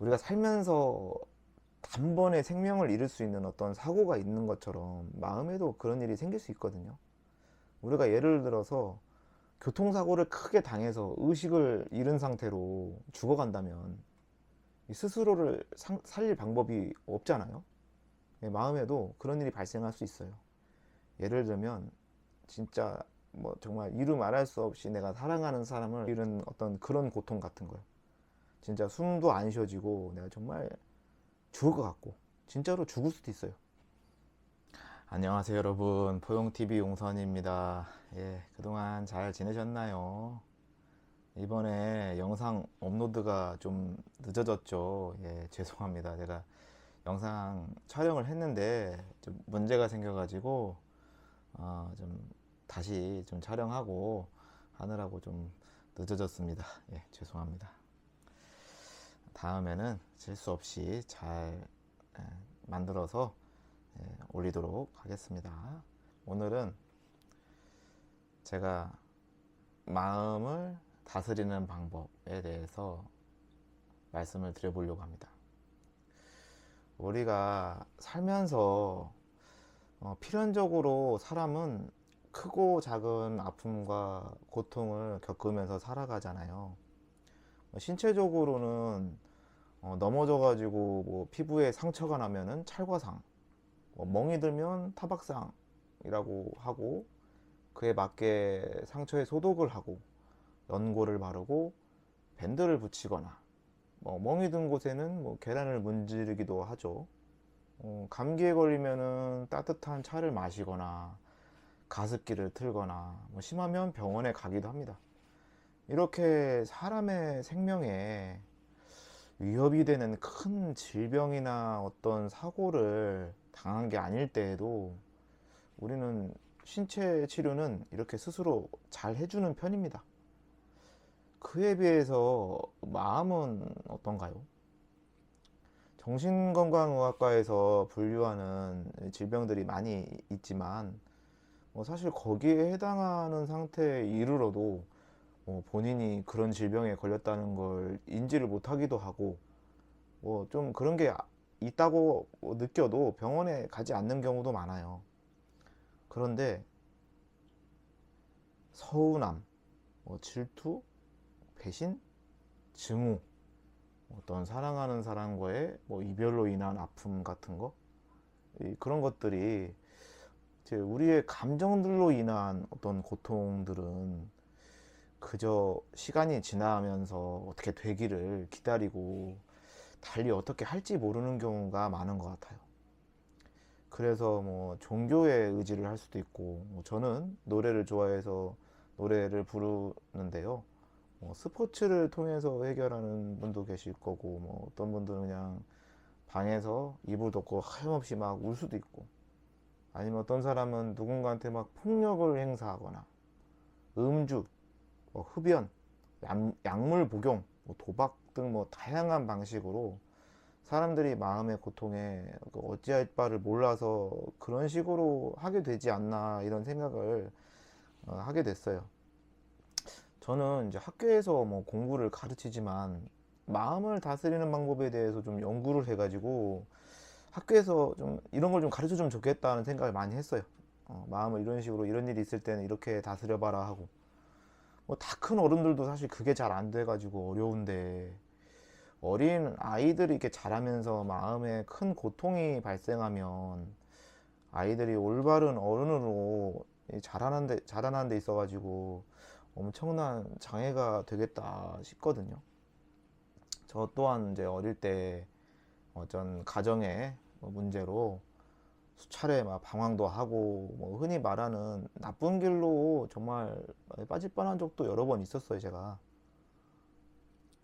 우리가 살면서 단번에 생명을 잃을 수 있는 어떤 사고가 있는 것처럼 마음에도 그런 일이 생길 수 있거든요. 우리가 예를 들어서 교통사고를 크게 당해서 의식을 잃은 상태로 죽어간다면 스스로를 살릴 방법이 없잖아요. 마음에도 그런 일이 발생할 수 있어요. 예를 들면 진짜 뭐 정말 이루 말할 수 없이 내가 사랑하는 사람을 잃은 어떤 그런 고통 같은 거요. 진짜 숨도 안 쉬어지고 내가 정말 죽을 것 같고 진짜로 죽을 수도 있어요. 안녕하세요 여러분, 포용TV 용선입니다. 그동안 잘 지내셨나요? 이번에 영상 업로드가 좀 늦어졌죠. 죄송합니다. 제가 영상 촬영을 했는데 좀 문제가 생겨가지고 좀 다시 좀 촬영하고 하느라고 좀 늦어졌습니다. 죄송합니다. 다음에는 실수 없이 잘 만들어서 올리도록 하겠습니다. 오늘은 제가 마음을 다스리는 방법에 대해서 말씀을 드려보려고 합니다. 우리가 살면서 필연적으로 사람은 크고 작은 아픔과 고통을 겪으면서 살아가잖아요. 신체적으로는 넘어져 가지고 뭐 피부에 상처가 나면은 찰과상, 멍이 들면 타박상이라고 하고, 그에 맞게 상처에 소독을 하고 연고를 바르고 밴드를 붙이거나, 멍이 든 곳에는 계란을 문지르기도 하죠. 감기에 걸리면은 따뜻한 차를 마시거나 가습기를 틀거나, 심하면 병원에 가기도 합니다. 이렇게 사람의 생명에 위협이 되는 큰 질병이나 어떤 사고를 당한 게 아닐 때에도 우리는 신체 치료는 이렇게 스스로 잘 해주는 편입니다. 그에 비해서 마음은 어떤가요? 정신건강의학과에서 분류하는 질병들이 많이 있지만 사실 거기에 해당하는 상태에 이르러도 본인이 그런 질병에 걸렸다는 걸 인지를 못하기도 하고, 좀 그런 게 있다고 느껴도 병원에 가지 않는 경우도 많아요. 그런데 서운함, 질투, 배신, 증오, 어떤 사랑하는 사람과의 이별로 인한 아픔 같은 거, 그런 것들이 우리의 감정들로 인한 어떤 고통들은 그저 시간이 지나면서 어떻게 되기를 기다리고 달리 어떻게 할지 모르는 경우가 많은 것 같아요. 그래서 종교에 의지를 할 수도 있고, 저는 노래를 좋아해서 노래를 부르는데요. 스포츠를 통해서 해결하는 분도 계실 거고, 어떤 분들은 그냥 방에서 이불 덮고 하염없이 막 울 수도 있고, 아니면 어떤 사람은 누군가한테 막 폭력을 행사하거나 음주, 흡연, 약물 복용, 도박 등 다양한 방식으로 사람들이 마음의 고통에 어찌할 바를 몰라서 그런 식으로 하게 되지 않나, 이런 생각을 하게 됐어요. 저는 이제 학교에서 공부를 가르치지만 마음을 다스리는 방법에 대해서 좀 연구를 해가지고 학교에서 좀 이런 걸 좀 가르쳐 주면 좋겠다는 생각을 많이 했어요. 마음을 이런 식으로, 이런 일이 있을 때는 이렇게 다스려 봐라 하고, 다 큰 어른들도 사실 그게 잘 안 돼가지고 어려운데, 어린 아이들이 이렇게 자라면서 마음에 큰 고통이 발생하면 아이들이 올바른 어른으로 자라는 데 있어가지고 엄청난 장애가 되겠다 싶거든요. 저 또한 이제 어릴 때 어떤 가정의 문제로 수차례 막 방황도 하고, 흔히 말하는 나쁜 길로 정말 빠질 뻔한 적도 여러 번 있었어요, 제가.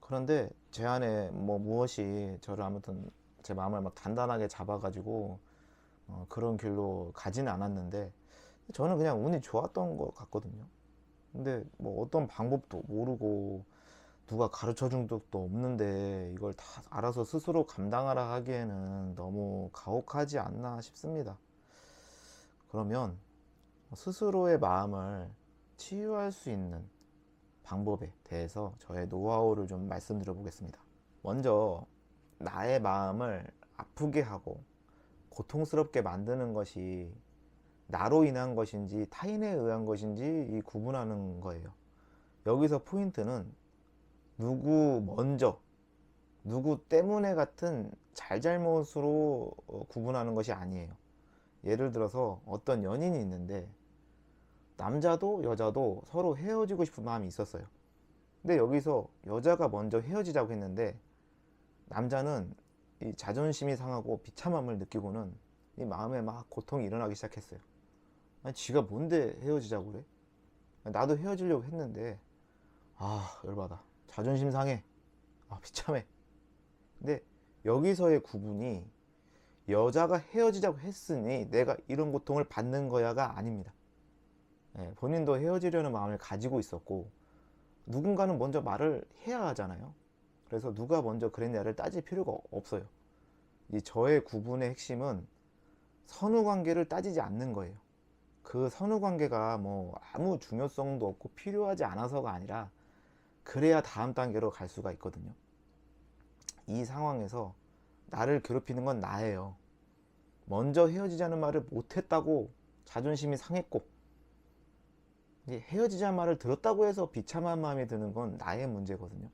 그런데 제 안에 무엇이 저를 아무튼 제 마음을 막 단단하게 잡아가지고 그런 길로 가지는 않았는데, 저는 그냥 운이 좋았던 것 같거든요. 근데 어떤 방법도 모르고 누가 가르쳐 준 적도 없는데 이걸 다 알아서 스스로 감당하라 하기에는 너무 가혹하지 않나 싶습니다. 그러면 스스로의 마음을 치유할 수 있는 방법에 대해서 저의 노하우를 좀 말씀드려 보겠습니다. 먼저 나의 마음을 아프게 하고 고통스럽게 만드는 것이 나로 인한 것인지 타인에 의한 것인지 이 구분하는 거예요. 여기서 포인트는 누구 먼저, 누구 때문에 같은 잘잘못으로 구분하는 것이 아니에요. 예를 들어서 어떤 연인이 있는데 남자도 여자도 서로 헤어지고 싶은 마음이 있었어요. 근데 여기서 여자가 먼저 헤어지자고 했는데 남자는 이 자존심이 상하고 비참함을 느끼고는 이 마음에 막 고통이 일어나기 시작했어요. 아니, 지가 뭔데 헤어지자고 그래? 나도 헤어지려고 했는데 열받아. 자존심 상해. 비참해. 근데 여기서의 구분이 여자가 헤어지자고 했으니 내가 이런 고통을 받는 거야가 아닙니다. 본인도 헤어지려는 마음을 가지고 있었고 누군가는 먼저 말을 해야 하잖아요. 그래서 누가 먼저 그랬냐를 따질 필요가 없어요. 이 저의 구분의 핵심은 선후 관계를 따지지 않는 거예요. 그 선후 관계가 뭐 아무 중요성도 없고 필요하지 않아서가 아니라 그래야 다음 단계로 갈 수가 있거든요. 이 상황에서 나를 괴롭히는 건 나예요. 먼저 헤어지자는 말을 못했다고 자존심이 상했고 헤어지자는 말을 들었다고 해서 비참한 마음이 드는 건 나의 문제거든요.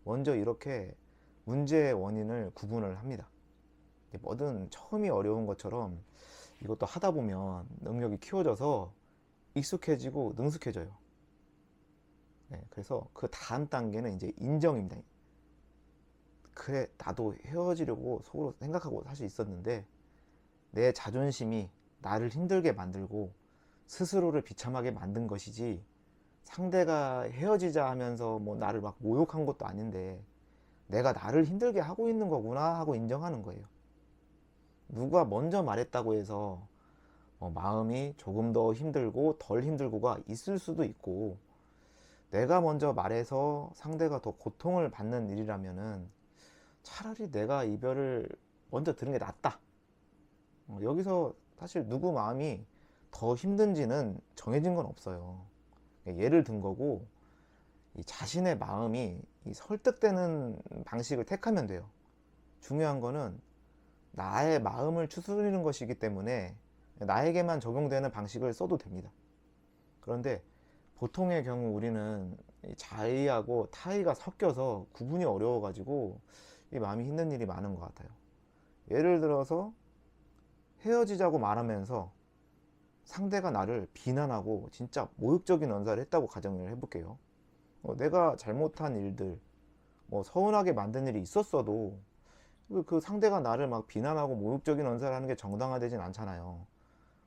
먼저 이렇게 문제의 원인을 구분을 합니다. 뭐든 처음이 어려운 것처럼 이것도 하다 보면 능력이 키워져서 익숙해지고 능숙해져요. 그래서 그 다음 단계는 이제 인정입니다. 그래, 나도 헤어지려고 속으로 생각하고 사실 있었는데 내 자존심이 나를 힘들게 만들고 스스로를 비참하게 만든 것이지 상대가 헤어지자 하면서 뭐 나를 막 모욕한 것도 아닌데 내가 나를 힘들게 하고 있는 거구나 하고 인정하는 거예요. 누가 먼저 말했다고 해서 마음이 조금 더 힘들고 덜 힘들고가 있을 수도 있고 내가 먼저 말해서 상대가 더 고통을 받는 일이라면은 차라리 내가 이별을 먼저 들은 게 낫다. 여기서 사실 누구 마음이 더 힘든지는 정해진 건 없어요. 예를 든 거고 이 자신의 마음이 이 설득되는 방식을 택하면 돼요. 중요한 거는 나의 마음을 추스리는 것이기 때문에 나에게만 적용되는 방식을 써도 됩니다. 그런데 보통의 경우 우리는 자의하고 타의가 섞여서 구분이 어려워가지고 이 마음이 힘든 일이 많은 것 같아요. 예를 들어서 헤어지자고 말하면서 상대가 나를 비난하고 진짜 모욕적인 언사를 했다고 가정을 해볼게요. 내가 잘못한 일들, 서운하게 만든 일이 있었어도 그 상대가 나를 막 비난하고 모욕적인 언사를 하는 게 정당화되진 않잖아요.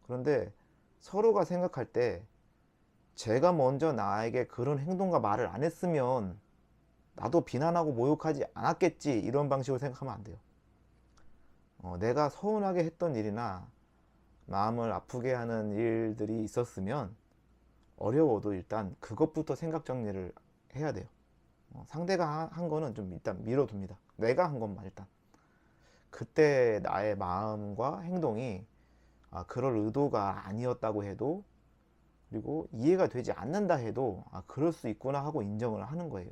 그런데 서로가 생각할 때 제가 먼저 나에게 그런 행동과 말을 안 했으면 나도 비난하고 모욕하지 않았겠지, 이런 방식으로 생각하면 안 돼요. 내가 서운하게 했던 일이나 마음을 아프게 하는 일들이 있었으면 어려워도 일단 그것부터 생각 정리를 해야 돼요. 상대가 한 거는 좀 일단 미뤄둡니다. 내가 한 것만 일단. 그때 나의 마음과 행동이 그럴 의도가 아니었다고 해도, 그리고 이해가 되지 않는다 해도 그럴 수 있구나 하고 인정을 하는 거예요.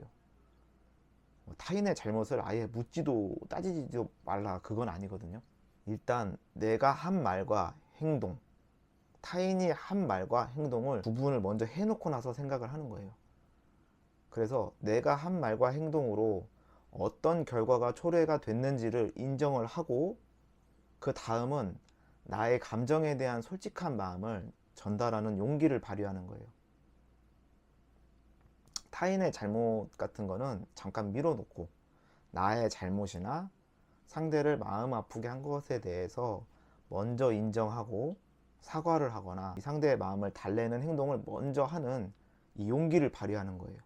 타인의 잘못을 아예 묻지도 따지지도 말라, 그건 아니거든요. 일단 내가 한 말과 행동, 타인이 한 말과 행동을 구분을 먼저 해놓고 나서 생각을 하는 거예요. 그래서 내가 한 말과 행동으로 어떤 결과가 초래가 됐는지를 인정을 하고 그 다음은 나의 감정에 대한 솔직한 마음을 전달하는 용기를 발휘하는 거예요. 타인의 잘못 같은 거는 잠깐 밀어놓고 나의 잘못이나 상대를 마음 아프게 한 것에 대해서 먼저 인정하고 사과를 하거나 이 상대의 마음을 달래는 행동을 먼저 하는 이 용기를 발휘하는 거예요.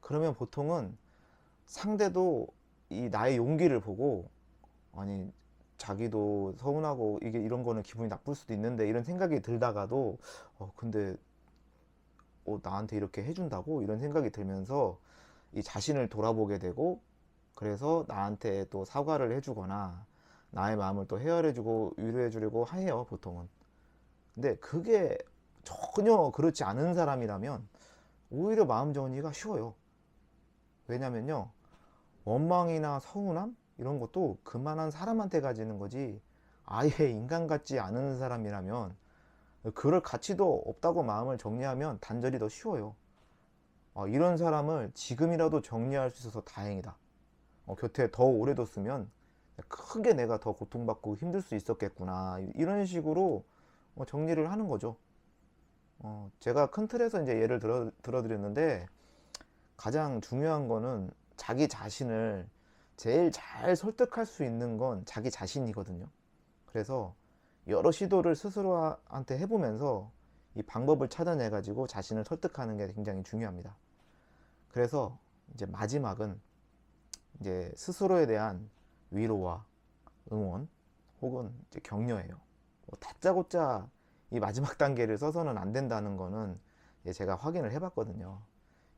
그러면 보통은 상대도 이 나의 용기를 보고 아니 자기도 서운하고 이게 이런 거는 기분이 나쁠 수도 있는데 이런 생각이 들다가도 근데 나한테 이렇게 해준다고 이런 생각이 들면서 이 자신을 돌아보게 되고 그래서 나한테 또 사과를 해주거나 나의 마음을 또 헤아려주고 위로해주려고 해요, 보통은. 근데 그게 전혀 그렇지 않은 사람이라면 오히려 마음 정리가 쉬워요. 왜냐면요, 원망이나 서운함 이런 것도 그만한 사람한테 가지는 거지, 아예 인간 같지 않은 사람이라면 그럴 가치도 없다고 마음을 정리하면 단절이 더 쉬워요. 이런 사람을 지금이라도 정리할 수 있어서 다행이다. 곁에 더 오래 뒀으면 크게 내가 더 고통받고 힘들 수 있었겠구나, 이런 식으로 정리를 하는 거죠. 제가 큰 틀에서 이제 예를 들어드렸는데, 가장 중요한 거는 자기 자신을 제일 잘 설득할 수 있는 건 자기 자신이거든요. 그래서 여러 시도를 스스로한테 해보면서 이 방법을 찾아내 가지고 자신을 설득하는 게 굉장히 중요합니다. 그래서 이제 마지막은 이제 스스로에 대한 위로와 응원 혹은 이제 격려예요. 다짜고짜 이 마지막 단계를 써서는 안 된다는 거는 제가 확인을 해봤거든요.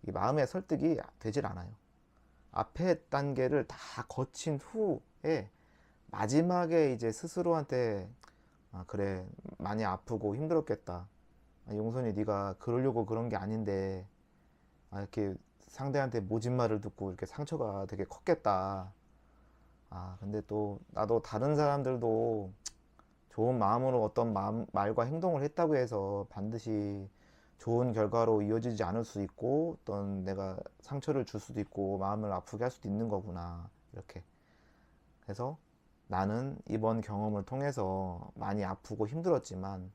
이 마음의 설득이 되질 않아요. 앞에 단계를 다 거친 후에 마지막에 이제 스스로한테 그래, 많이 아프고 힘들었겠다, 용선이 네가 그러려고 그런 게 아닌데 이렇게 상대한테 모진 말을 듣고 이렇게 상처가 되게 컸겠다. 근데 또 나도 다른 사람들도 좋은 마음으로 어떤 말과 행동을 했다고 해서 반드시 좋은 결과로 이어지지 않을 수 있고, 어떤 내가 상처를 줄 수도 있고 마음을 아프게 할 수도 있는 거구나, 이렇게. 그래서 나는 이번 경험을 통해서 많이 아프고 힘들었지만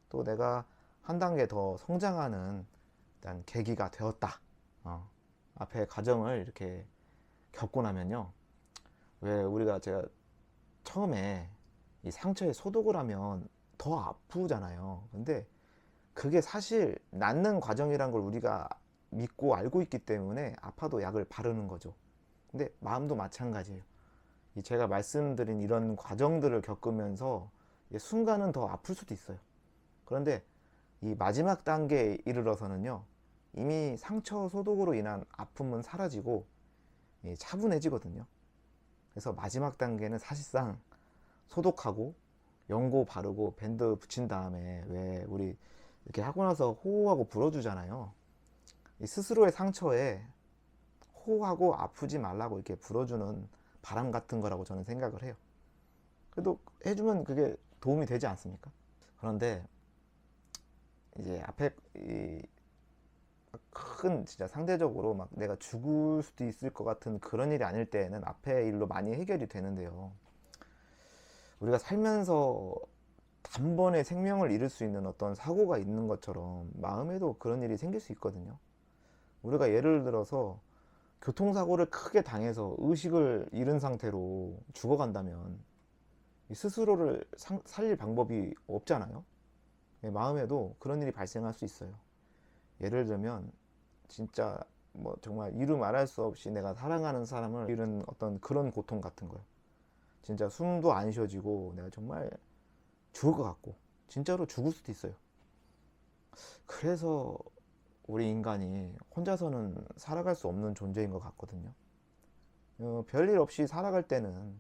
또 내가 한 단계 더 성장하는 일단 계기가 되었다. 앞에 과정을 이렇게 겪고 나면요, 왜 제가 처음에 이 상처에 소독을 하면 더 아프잖아요. 근데 그게 사실 낫는 과정이란 걸 우리가 믿고 알고 있기 때문에 아파도 약을 바르는 거죠. 근데 마음도 마찬가지예요. 제가 말씀드린 이런 과정들을 겪으면서 순간은 더 아플 수도 있어요. 그런데 이 마지막 단계에 이르러서는요, 이미 상처 소독으로 인한 아픔은 사라지고 차분해지거든요. 그래서 마지막 단계는 사실상 소독하고 연고 바르고 밴드 붙인 다음에, 왜 우리 이렇게 하고 나서 호호하고 불어주잖아요. 이 스스로의 상처에 호호하고 아프지 말라고 이렇게 불어주는 바람 같은 거라고 저는 생각을 해요. 그래도 해주면 그게 도움이 되지 않습니까? 그런데 이제 앞에 큰 진짜 상대적으로 막 내가 죽을 수도 있을 것 같은 그런 일이 아닐 때에는 앞에 일로 많이 해결이 되는데요, 우리가 살면서 단번에 생명을 잃을 수 있는 어떤 사고가 있는 것처럼 마음에도 그런 일이 생길 수 있거든요. 우리가 예를 들어서 교통사고를 크게 당해서 의식을 잃은 상태로 죽어간다면 스스로를 살릴 방법이 없잖아요. 마음에도 그런 일이 발생할 수 있어요. 예를 들면 진짜 뭐 정말 이루 말할 수 없이 내가 사랑하는 사람을 잃은 어떤 그런 고통 같은 거예요. 진짜 숨도 안 쉬어지고 내가 정말 죽을 것 같고 진짜로 죽을 수도 있어요. 그래서 우리 인간이 혼자서는 살아갈 수 없는 존재인 것 같거든요. 별일 없이 살아갈 때는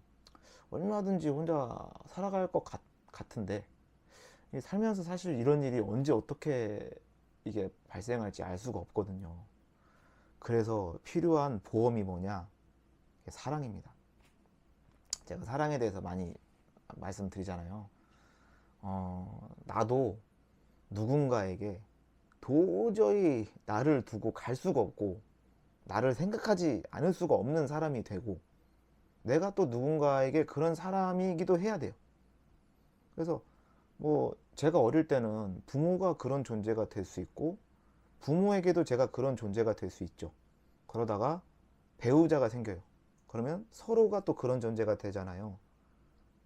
얼마든지 혼자 살아갈 것 같은데, 살면서 사실 이런 일이 언제 어떻게 이게 발생할지 알 수가 없거든요. 그래서 필요한 보험이 뭐냐? 사랑입니다. 제가 사랑에 대해서 많이 말씀드리잖아요. 나도 누군가에게 도저히 나를 두고 갈 수가 없고 나를 생각하지 않을 수가 없는 사람이 되고, 내가 또 누군가에게 그런 사람이기도 해야 돼요. 그래서 뭐 제가 어릴 때는 부모가 그런 존재가 될 수 있고 부모에게도 제가 그런 존재가 될 수 있죠. 그러다가 배우자가 생겨요. 그러면 서로가 또 그런 존재가 되잖아요.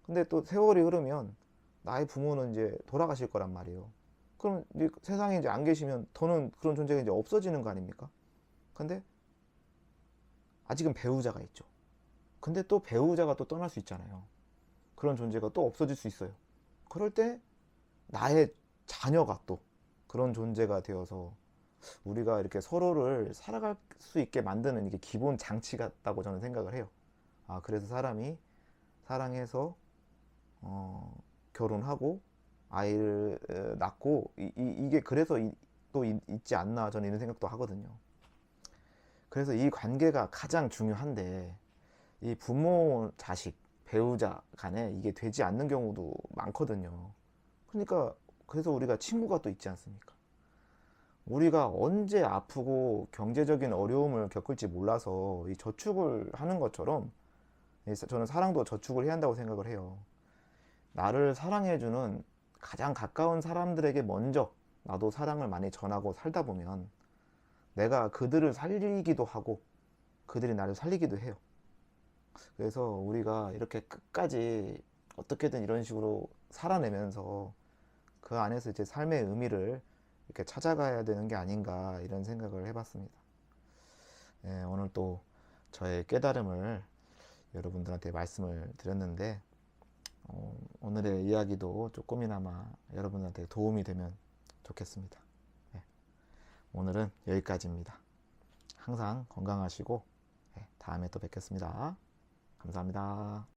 근데 또 세월이 흐르면 나의 부모는 이제 돌아가실 거란 말이에요. 그럼 이제 세상에 이제 안 계시면 더는 그런 존재가 이제 없어지는 거 아닙니까? 근데 아직은 배우자가 있죠. 근데 또 배우자가 또 떠날 수 있잖아요. 그런 존재가 또 없어질 수 있어요. 그럴 때 나의 자녀가 또 그런 존재가 되어서 우리가 이렇게 서로를 살아갈 수 있게 만드는 이게 기본 장치 같다고 저는 생각을 해요. 그래서 사람이 사랑해서 결혼하고 아이를 낳고 이게 그래서 또 있지 않나, 저는 이런 생각도 하거든요. 그래서 이 관계가 가장 중요한데, 이 부모, 자식, 배우자 간에 이게 되지 않는 경우도 많거든요. 그러니까 그래서 우리가 친구가 또 있지 않습니까? 우리가 언제 아프고 경제적인 어려움을 겪을지 몰라서 이 저축을 하는 것처럼 저는 사랑도 저축을 해야 한다고 생각을 해요. 나를 사랑해주는 가장 가까운 사람들에게 먼저 나도 사랑을 많이 전하고 살다 보면 내가 그들을 살리기도 하고 그들이 나를 살리기도 해요. 그래서 우리가 이렇게 끝까지 어떻게든 이런 식으로 살아내면서 그 안에서 이제 삶의 의미를 이렇게 찾아가야 되는 게 아닌가 이런 생각을 해봤습니다. 예, 오늘 또 저의 깨달음을 여러분들한테 말씀을 드렸는데 오늘의 이야기도 조금이나마 여러분한테 도움이 되면 좋겠습니다. 예, 오늘은 여기까지입니다. 항상 건강하시고 다음에 또 뵙겠습니다. 감사합니다.